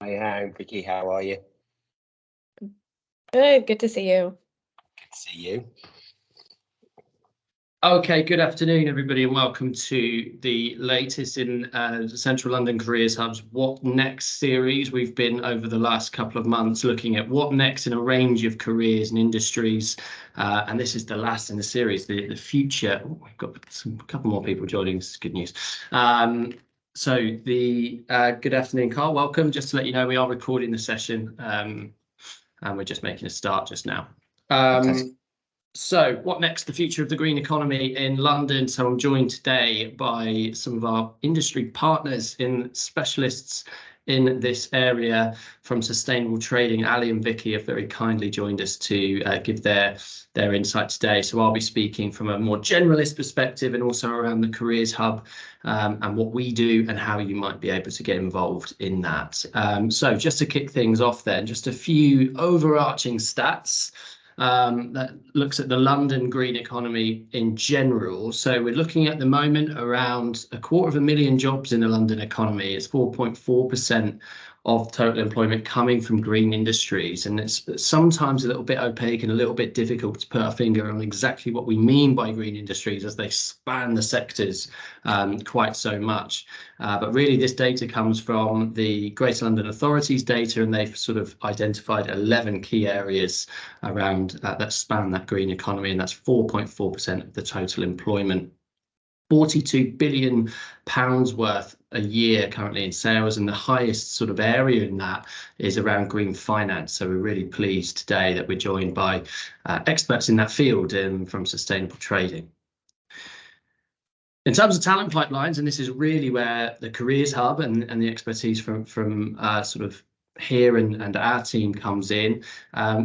Hi, Viki, how are you? Good to see you. Good to see you. Okay, good afternoon, everybody, and welcome to the latest in Central London Careers Hub's What Next series. We've been, over the last couple of months, looking at what next in a range of careers and industries, and this is the last in the series, the future. Oh, we've got a couple more people joining, this is good news. Good afternoon, Carl, welcome. Just to let you know, we are recording the session, and we're just making a start just now. So what next? The future of the green economy in London. So I'm joined today by some of our industry partners in specialists in this area from sustainable trading. Allie and Viki have very kindly joined us to give their insight today. So I'll be speaking from a more generalist perspective and also around the Careers Hub and what we do and how you might be able to get involved in that. So just to kick things off then, just a few overarching stats that looks at the London green economy in general. So we're looking at the moment around 250,000 jobs in the London economy. It's 4.4% of total employment coming from green industries, and it's sometimes a little bit opaque and a little bit difficult to put our finger on exactly what we mean by green industries, as they span the sectors quite so much. But really this data comes from the Greater London Authority's data, and they've sort of identified 11 key areas around that span that green economy, and that's 4.4% of the total employment. £42 billion worth a year currently in sales, and the highest sort of area in that is around green finance. So we're really pleased today that we're joined by experts in that field from sustainable trading. In terms of talent pipelines, and this is really where the Careers Hub and the expertise from sort of here and our team comes in.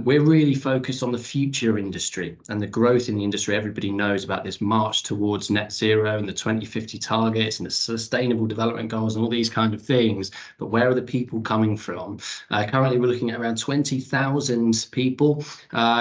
We're really focused on the future industry and the growth in the industry. Everybody knows about this march towards net zero and the 2050 targets and the sustainable development goals and all these kind of things. But where are the people coming from? Currently, we're looking at around 20,000 people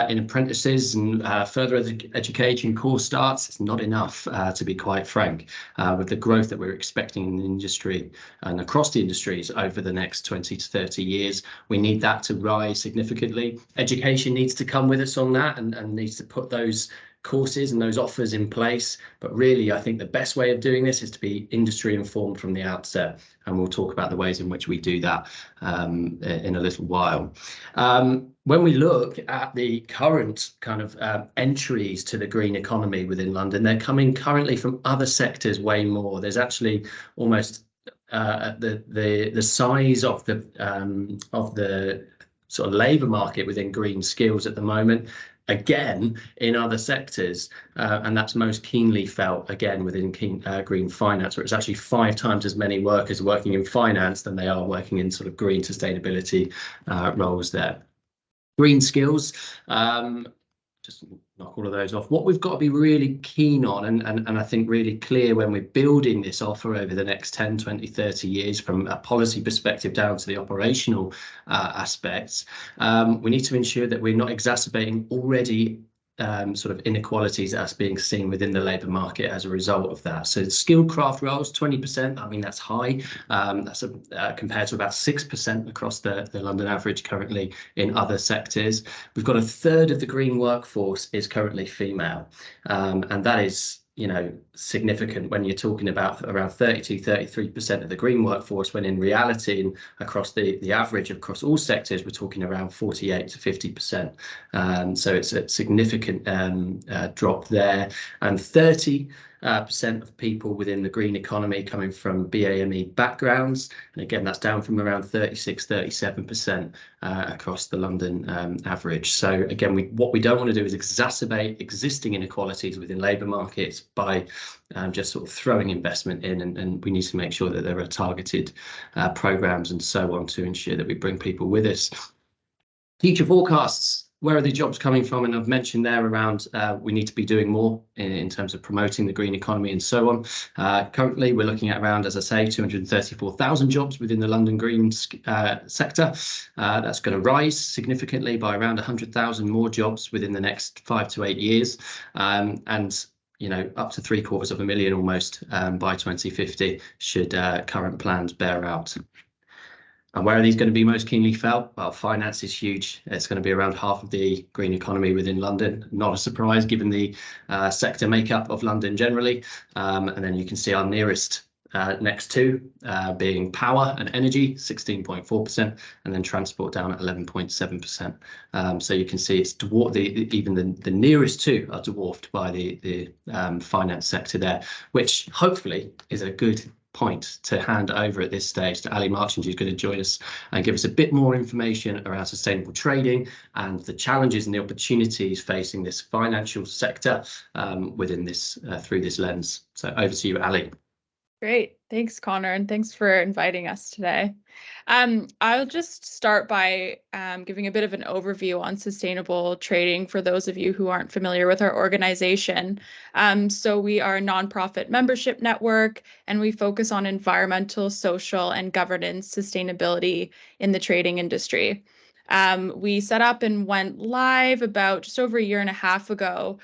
in apprentices and further education course starts. It's not enough, to be quite frank, with the growth that we're expecting in the industry and across the industries over the next 20 to 30 years. We need that to rise significantly. Education needs to come with us on that and needs to put those courses and those offers in place. But really, I think the best way of doing this is to be industry informed from the outset. And we'll talk about the ways in which we do that in a little while. When we look at the current kind of entries to the green economy within London, they're coming currently from other sectors way more. There's actually almost the size of the sort of labour market within green skills at the moment, again in other sectors, and that's most keenly felt again within green finance, where it's actually 5 times as many workers working in finance than they are working in sort of green sustainability roles there. Green skills, just knock all of those off. What we've got to be really keen on and I think really clear when we're building this offer over the next 10, 20, 30 years from a policy perspective down to the operational aspects, we need to ensure that we're not exacerbating already sort of inequalities that's being seen within the labour market as a result of that. So skilled craft roles, 20%, I mean, that's high. That's compared to about 6% across the London average currently in other sectors. We've got 1/3 of the green workforce is currently female, and that is, you know, significant when you're talking about around 32-33% of the green workforce, when in reality and across the average across all sectors we're talking around 48 to 50%. So it's a significant drop there, and 30% of people within the green economy coming from BAME backgrounds, and again that's down from around 36-37% across the London average. So again, what we don't want to do is exacerbate existing inequalities within labour markets by just sort of throwing investment in, and we need to make sure that there are targeted programs and so on to ensure that we bring people with us. Future forecasts. Where are the jobs coming from? And I've mentioned there around we need to be doing more in terms of promoting the green economy and so on. Currently, we're looking at around, as I say, 234,000 jobs within the London green sector. That's going to rise significantly by around 100,000 more jobs within the next 5 to 8 years. And you know, up to 750,000 almost by 2050 should current plans bear out. And where are these going to be most keenly felt? Well, finance is huge. It's going to be around half of the green economy within London. Not a surprise given the sector makeup of London generally. And then you can see our nearest next two being power and energy, 16.4%, and then transport down at 11.7%. So you can see it's dwarfed. Even the nearest two are dwarfed by the finance sector there, which hopefully is a good point to hand over at this stage to Allie Marchand, who's going to join us and give us a bit more information around sustainable trading and the challenges and the opportunities facing this financial sector within this through this lens. So over to you, Allie. Great. Thanks, Connor, and thanks for inviting us today. I'll just start by giving a bit of an overview on sustainable trading for those of you who aren't familiar with our organization. So we are a nonprofit membership network, and we focus on environmental, social, and governance sustainability in the trading industry. We set up and went live about just over a year and a half ago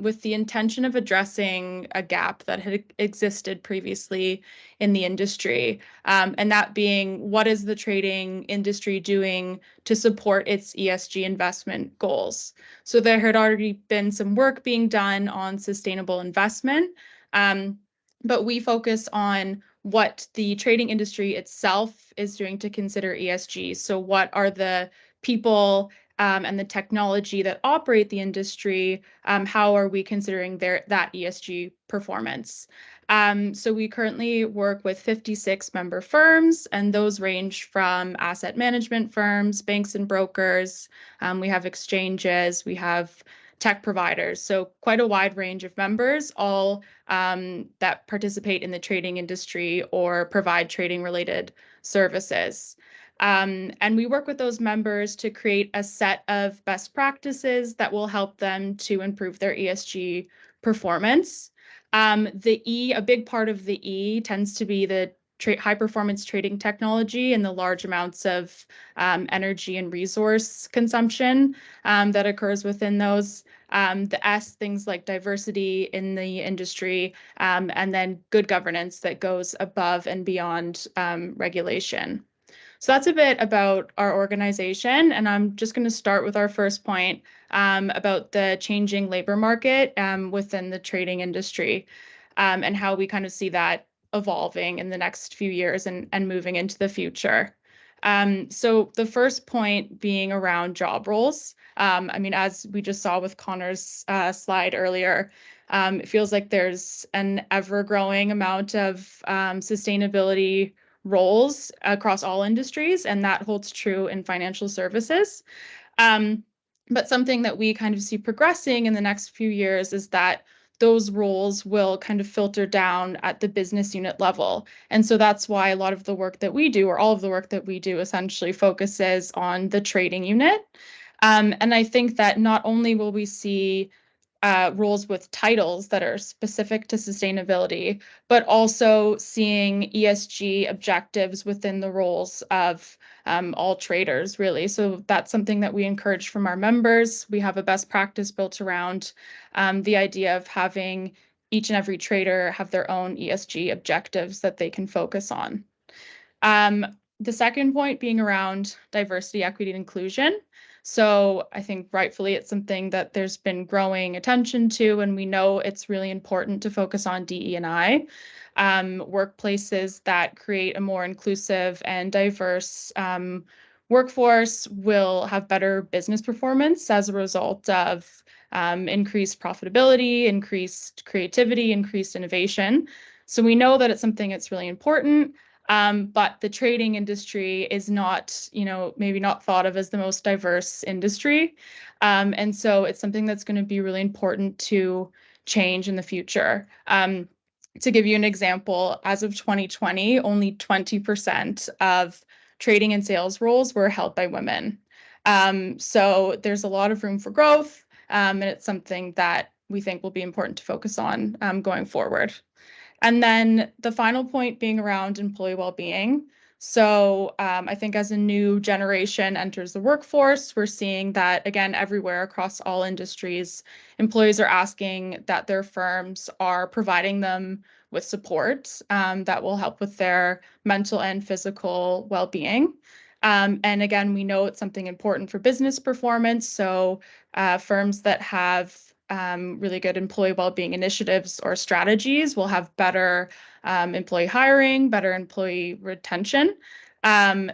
with the intention of addressing a gap that had existed previously in the industry, and that being, what is the trading industry doing to support its ESG investment goals? So there had already been some work being done on sustainable investment, but we focus on what the trading industry itself is doing to consider ESG. So what are the people and the technology that operate the industry, how are we considering that ESG performance? So we currently work with 56 member firms, and those range from asset management firms, banks and brokers. We have exchanges, we have tech providers. So quite a wide range of members, all that participate in the trading industry or provide trading related services. And we work with those members to create a set of best practices that will help them to improve their ESG performance. A big part of the E tends to be the high performance trading technology and the large amounts of energy and resource consumption that occurs within those. The S, things like diversity in the industry, and then good governance that goes above and beyond regulation. So that's a bit about our organization, and I'm just going to start with our first point about the changing labor market within the trading industry, and how we kind of see that evolving in the next few years and moving into the future. So the first point being around job roles. I mean, as we just saw with Connor's slide earlier, it feels like there's an ever-growing amount of sustainability roles across all industries, and that holds true in financial services. But something that we kind of see progressing in the next few years is that those roles will kind of filter down at the business unit level. And so that's why a lot of the work that we do, or all of the work that we do, essentially focuses on the trading unit. And I think that not only will we see roles with titles that are specific to sustainability, but also seeing ESG objectives within the roles of all traders, really. So that's something that we encourage from our members. We have a best practice built around the idea of having each and every trader have their own ESG objectives that they can focus on. The second point being around diversity, equity, and inclusion. So I think rightfully it's something that there's been growing attention to, and we know it's really important to focus on DE&I. Workplaces that create a more inclusive and diverse workforce will have better business performance as a result of increased profitability, increased creativity, increased innovation. So we know that it's something that's really important. But the trading industry is not, maybe not thought of as the most diverse industry. And so it's something that's going to be really important to change in the future. To give you an example, as of 2020, only 20% of trading and sales roles were held by women. So there's a lot of room for growth, and it's something that we think will be important to focus on going forward. And then the final point being around employee well-being. So I think as a new generation enters the workforce, we're seeing that, again, everywhere across all industries, employees are asking that their firms are providing them with support that will help with their mental and physical well-being. And again, we know it's something important for business performance. So firms that have really good employee well-being initiatives or strategies will have better employee hiring, better employee retention.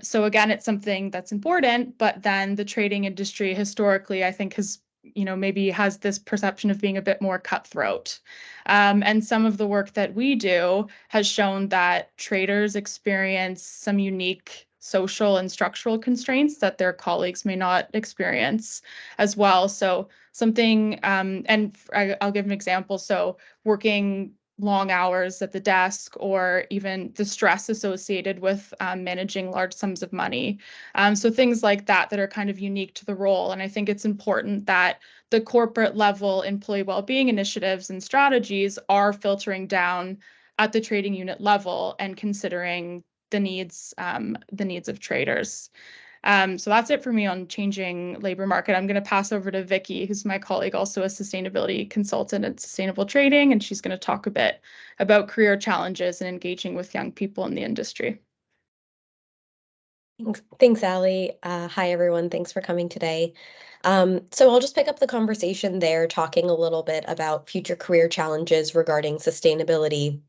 So again, it's something that's important, but then the trading industry historically, I think, has maybe has this perception of being a bit more cutthroat. And some of the work that we do has shown that traders experience some unique social and structural constraints that their colleagues may not experience as well. So something, and I'll give an example. So working long hours at the desk, or even the stress associated with managing large sums of money. So things like that are kind of unique to the role. And I think it's important that the corporate level employee well-being initiatives and strategies are filtering down at the trading unit level and considering the needs of traders. So that's it for me on changing labor market. I'm going to pass over to Viki, who's my colleague, also a sustainability consultant at Sustainable Trading, and she's going to talk a bit about career challenges and engaging with young people in the industry. Thanks, Allie. Hi, everyone. Thanks for coming today. So I'll just pick up the conversation there, talking a little bit about future career challenges regarding sustainability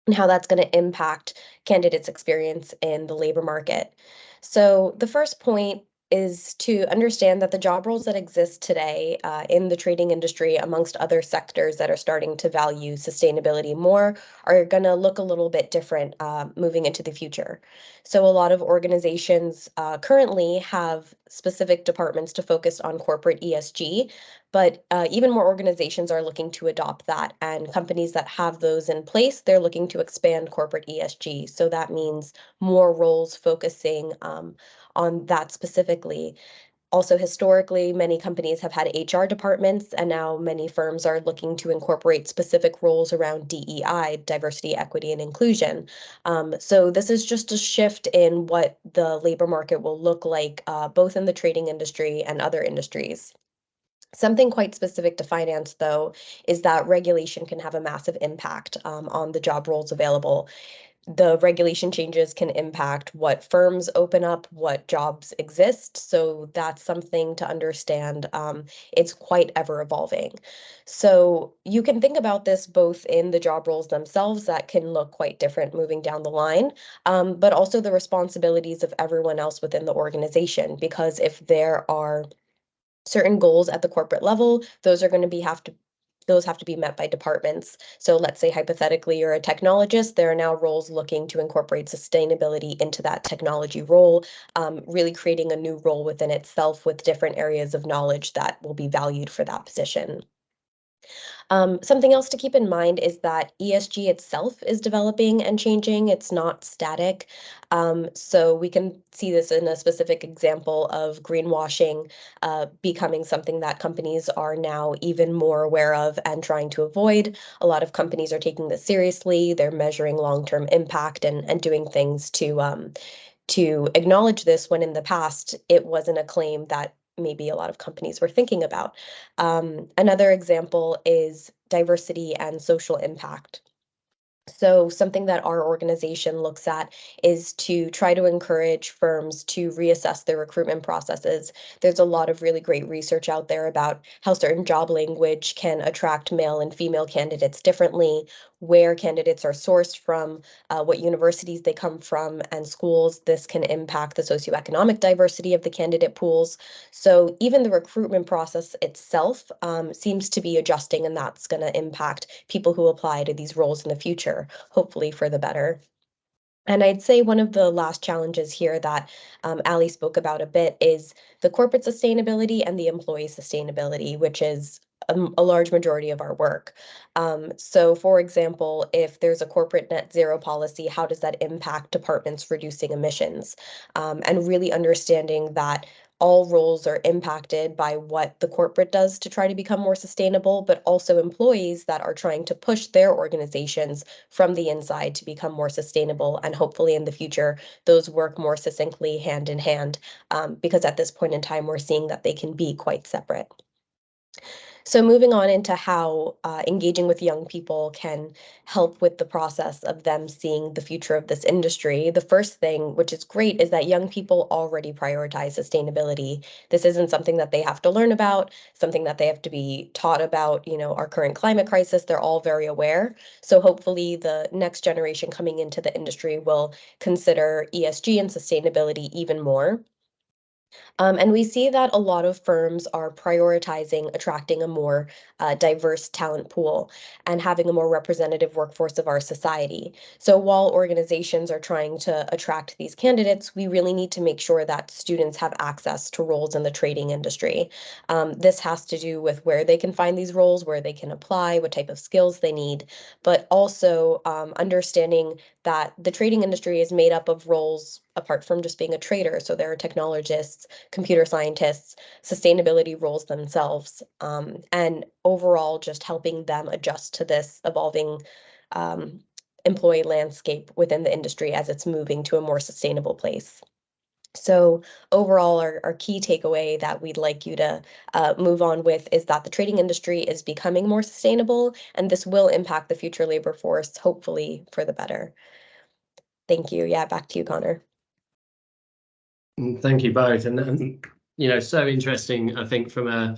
and how that's going to impact candidates' experience in the labor market. So the first point is to understand that the job roles that exist today in the trading industry, amongst other sectors that are starting to value sustainability more, are going to look a little bit different moving into the future. So a lot of organizations currently have specific departments to focus on corporate ESG, but even more organizations are looking to adopt that. And companies that have those in place, they're looking to expand corporate ESG. So that means more roles focusing on that specifically. Also, historically, many companies have had HR departments, and now many firms are looking to incorporate specific roles around DEI, diversity, equity, and inclusion. So this is just a shift in what the labor market will look like, both in the trading industry and other industries. Something quite specific to finance, though, is that regulation can have a massive impact on the job roles available. The regulation changes can impact what firms open up, what jobs exist. So that's something to understand. It's quite ever evolving. So you can think about this both in the job roles themselves that can look quite different moving down the line, but also the responsibilities of everyone else within the organization. Because if there are certain goals at the corporate level, those have to be met by departments. So let's say hypothetically you're a technologist, there are now roles looking to incorporate sustainability into that technology role, really creating a new role within itself with different areas of knowledge that will be valued for that position. Something else to keep in mind is that ESG itself is developing and changing. It's not static. So we can see this in a specific example of greenwashing becoming something that companies are now even more aware of and trying to avoid. A lot of companies are taking this seriously. They're measuring long-term impact and doing things to acknowledge this, when in the past it wasn't a claim that maybe a lot of companies were thinking about. Another example is diversity and social impact. So something that our organization looks at is to try to encourage firms to reassess their recruitment processes. There's a lot of really great research out there about how certain job language can attract male and female candidates differently, where candidates are sourced from, what universities they come from, and schools. This can impact the socioeconomic diversity of the candidate pools. So even the recruitment process itself seems to be adjusting, and that's going to impact people who apply to these roles in the future, hopefully for the better. And I'd say one of the last challenges here that Allie spoke about a bit is the corporate sustainability and the employee sustainability, which is a large majority of our work. So for example, if there's a corporate net zero policy, how does that impact departments reducing emissions? And really understanding that all roles are impacted by what the corporate does to try to become more sustainable, but also employees that are trying to push their organizations from the inside to become more sustainable. And hopefully in the future, those work more succinctly hand in hand, because at this point in time, we're seeing that they can be quite separate. So moving on into how engaging with young people can help with the process of them seeing the future of this industry. The first thing, which is great, is that young people already prioritize sustainability. This isn't something that they have to learn about, something that they have to be taught about, our current climate crisis. They're all very aware. So hopefully the next generation coming into the industry will consider ESG and sustainability even more. And we see that a lot of firms are prioritizing attracting a more diverse talent pool and having a more representative workforce of our society. So while organizations are trying to attract these candidates, we really need to make sure that students have access to roles in the trading industry. This has to do with where they can find these roles, where they can apply, what type of skills they need, but also understanding that the trading industry is made up of roles apart from just being a trader. So there are technologists, computer scientists, sustainability roles themselves, and overall just helping them adjust to this evolving employee landscape within the industry as it's moving to a more sustainable place. So overall, our key takeaway that we'd like you to move on with is that the trading industry is becoming more sustainable, and this will impact the future labor force, hopefully for the better. Thank you. Yeah, back to you, Connor. Thank you both. And so interesting, I think, from a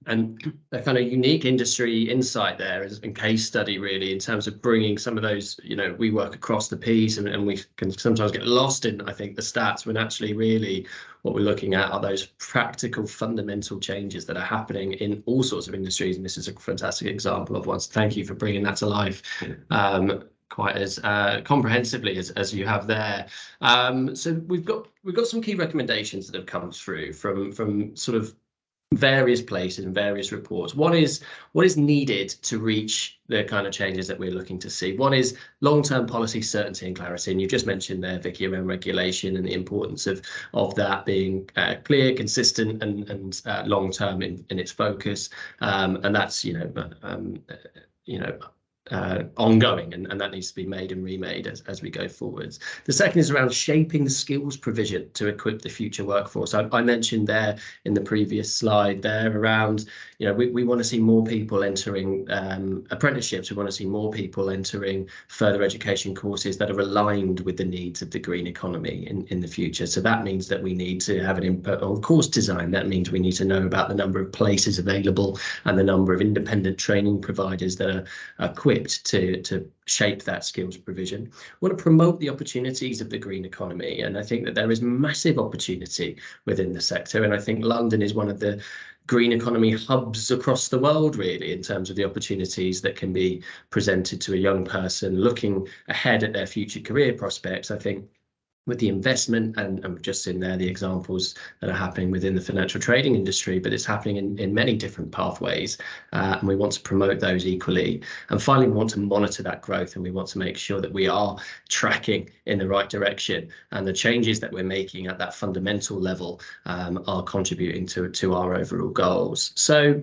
kind of unique industry insight there and case study, really, in terms of bringing some of those, we work across the piece and we can sometimes get lost in, I think, the stats, when actually really what we're looking at are those practical fundamental changes that are happening in all sorts of industries. And this is a fantastic example of one. So thank you for bringing that to life. Quite as comprehensively as you have there. So we've got some key recommendations that have come through from sort of various places and various reports. What is needed to reach the kind of changes that we're looking to see? One is long-term policy certainty and clarity, and you just mentioned there, Viki, around regulation and the importance of that being clear, consistent, and long-term in its focus, and that's ongoing, and that needs to be made and remade as we go forwards. The second is around shaping the skills provision to equip the future workforce. I mentioned there in the previous slide there around, we want to see more people entering apprenticeships. We want to see more people entering further education courses that are aligned with the needs of the green economy in the future. So that means that we need to have an input on course design. That means we need to know about the number of places available and the number of independent training providers that are equipped to shape that skills provision. We want to promote the opportunities of the green economy, and I think that there is massive opportunity within the sector, and I think London is one of the green economy hubs across the world, really, in terms of the opportunities that can be presented to a young person looking ahead at their future career prospects. I think with the investment, and I'm just in there the examples that are happening within the financial trading industry, but it's happening in many different pathways, and we want to promote those equally. And finally, we want to monitor that growth, and we want to make sure that we are tracking in the right direction, and the changes that we're making at that fundamental level are contributing to our overall goals. So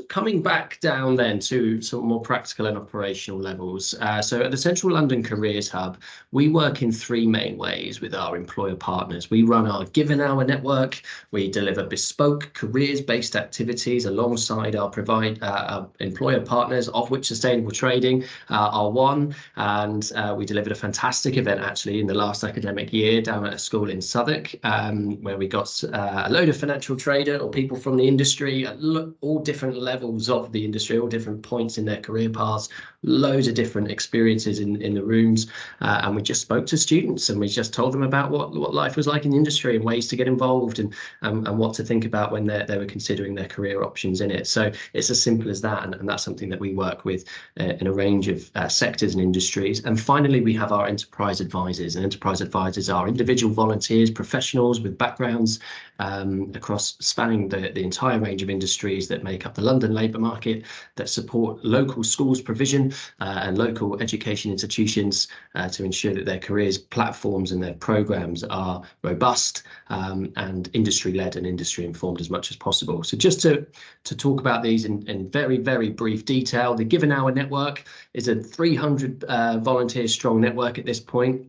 coming back down then to sort of more practical and operational levels. So at the Central London Careers Hub, we work in three main ways with our employer partners. We run our Given Hour network. We deliver bespoke careers-based activities alongside our employer partners, of which sustainable trading are one. And we delivered a fantastic event actually in the last academic year down at a school in Southwark, where we got a load of financial trader or people from the industry at all different levels of the industry, all different points in their career paths, loads of different experiences in the rooms, and we just spoke to students and we just told told them about what life was like in the industry and ways to get involved and what to think about when they were considering their career options in it. So it's as simple as that, and that's something that we work with in a range of sectors and industries. And finally, we have our enterprise advisors, and enterprise advisors are individual volunteers, professionals with backgrounds across spanning the entire range of industries that make up the London labour market, that support local schools provision and local education institutions to ensure that their careers platforms and their programs are robust and industry-led and industry-informed as much as possible. So just to talk about these in very, very brief detail, the Given Hour Network is a 300 volunteer strong network at this point.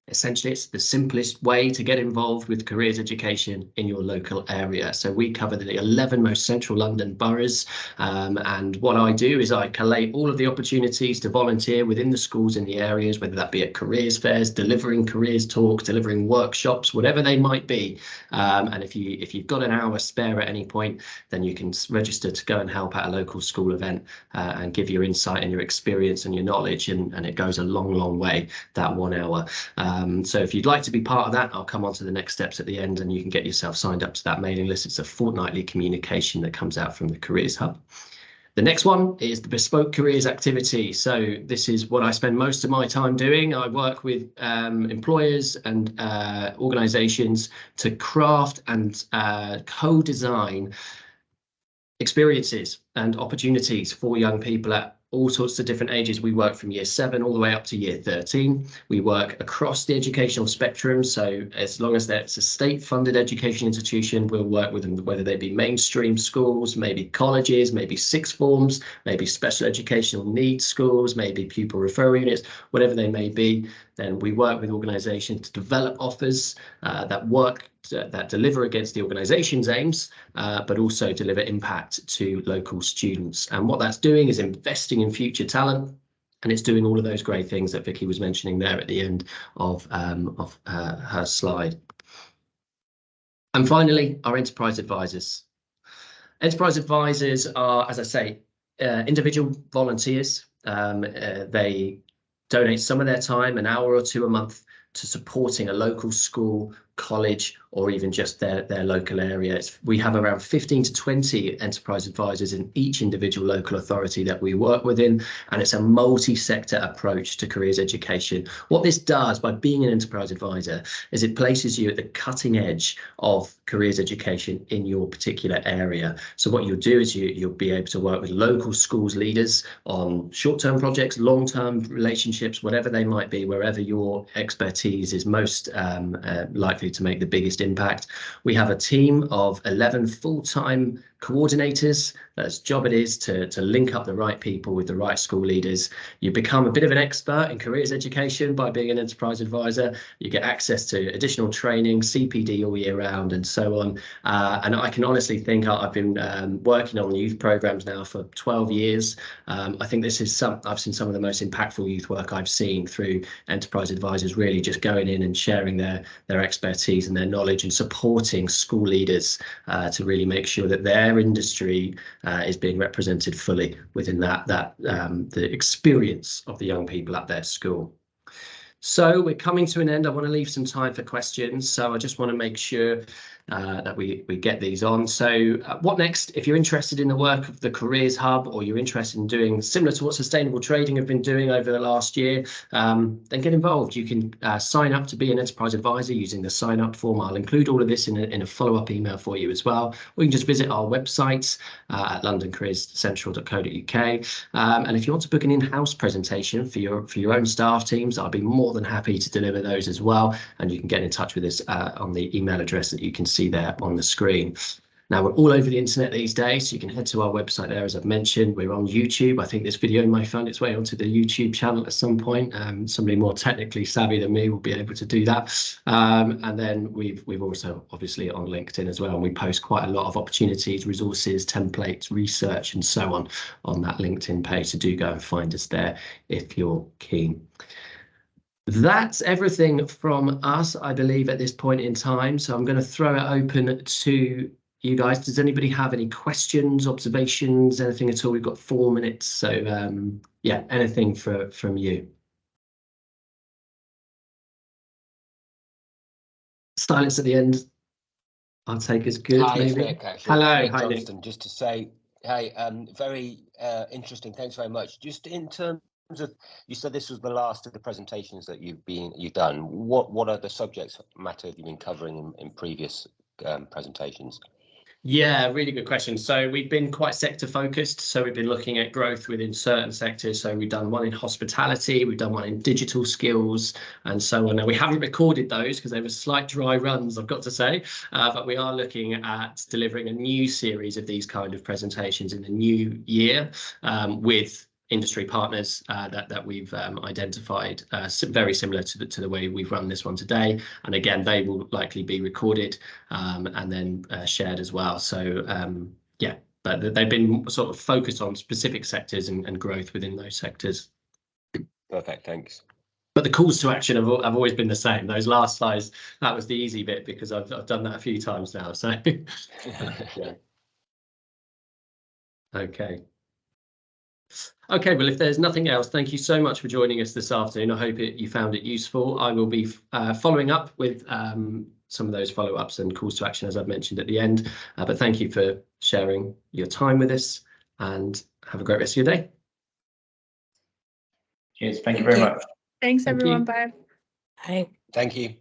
Essentially, it's the simplest way to get involved with careers education in your local area. So we cover the 11 most central London boroughs. And what I do is I collate all of the opportunities to volunteer within the schools in the areas, whether that be at careers fairs, delivering careers talks, delivering workshops, whatever they might be. And if you've got an hour spare at any point, then you can register to go and help at a local school event and give your insight and your experience and your knowledge. And it goes a long, long way, that 1 hour. So if you'd like to be part of that, I'll come on to the next steps at the end, and you can get yourself signed up to that mailing list. It's a fortnightly communication that comes out from the Careers Hub. The next one is the Bespoke Careers activity. So this is what I spend most of my time doing. I work with employers and organisations to craft and co-design experiences and opportunities for young people at all sorts of different ages. We work from year 7 all the way up to year 13. We work across the educational spectrum. So as long as it's a state-funded education institution, we'll work with them, whether they be mainstream schools, maybe colleges, maybe sixth forms, maybe special educational needs schools, maybe pupil referral units, whatever they may be. Then we work with organisations to develop offers that deliver against the organisation's aims, but also deliver impact to local students. And what that's doing is investing in future talent, and it's doing all of those great things that Viki was mentioning there at the end of her slide. And finally, our enterprise advisors. Enterprise advisors are, as I say, individual volunteers. They donate some of their time, an hour or 2 a month, to supporting a local school, college, or even just their local area. We have around 15 to 20 enterprise advisors in each individual local authority that we work within, and it's a multi-sector approach to careers education. What this does by being an enterprise advisor is it places you at the cutting edge of careers education in your particular area. So what you'll do is you'll be able to work with local schools leaders on short-term projects, long-term relationships, whatever they might be, wherever your expertise is most likely to make the biggest impact. We have a team of 11 full-time coordinators. That's job it is to link up the right people with the right school leaders. You become a bit of an expert in careers education by being an enterprise advisor. You get access to additional training, CPD all year round, and so on. And I can honestly think I've been working on youth programs now for 12 years. I think this is I've seen some of the most impactful youth work I've seen through enterprise advisors really just going in and sharing their expertise and their knowledge and supporting school leaders to really make sure that their industry is being represented fully within the experience of the young people at their school. So we're coming to an end. I want to leave some time for questions. So I just want to make sure that we get these on. So what next? If you're interested in the work of the Careers Hub, or you're interested in doing similar to what Sustainable Trading have been doing over the last year, then get involved. You can sign up to be an enterprise advisor using the sign up form. I'll include all of this in a follow-up email for you as well. Or you can just visit our website at londoncareerscentral.co.uk. And if you want to book an in-house presentation for your own staff teams, I'll be more than happy to deliver those as well. And you can get in touch with us on the email address that you can see there on the screen. Now, we're all over the internet these days, so you can head to our website there. As I've mentioned, we're on YouTube. I think this video might find its way onto the YouTube channel at some point. Somebody more technically savvy than me will be able to do that. And then we've also obviously on LinkedIn as well, and we post quite a lot of opportunities, resources, templates, research, and so on that LinkedIn page. So do go and find us there if you're keen. That's everything from us, I believe, at this point in time. So I'm going to throw it open to you guys. Does anybody have any questions, observations, anything at all? We've got 4 minutes. So yeah, anything from you. silence at the end, I'll take as good. Hi, it's maybe. Nick, actually. Hello, Nick hi Nick. Johnston, just to say, hey, very interesting. Thanks very much. Just in terms of, you said this was the last of the presentations that you've done. What are the subjects matter have you been covering in previous presentations? Yeah, really good question. So we've been quite sector focused. So we've been looking at growth within certain sectors. So we've done one in hospitality, we've done one in digital skills, and so on. Now we haven't recorded those because they were slight dry runs, I've got to say, but we are looking at delivering a new series of these kind of presentations in the new year with industry partners that we've identified, very similar to the way we've run this one today. And again, they will likely be recorded and then shared as well. So yeah, but they've been sort of focused on specific sectors and growth within those sectors. Perfect, thanks. But the calls to action have always been the same. Those last slides, that was the easy bit because I've done that a few times now. So yeah. Okay, well, if there's nothing else, thank you so much for joining us this afternoon. I hope you found it useful. I will be following up with some of those follow-ups and calls to action, as I've mentioned at the end. But thank you for sharing your time with us and have a great rest of your day. Cheers. Thank you very much. Thanks, Thank everyone. you. Bye. Bye. Thank you.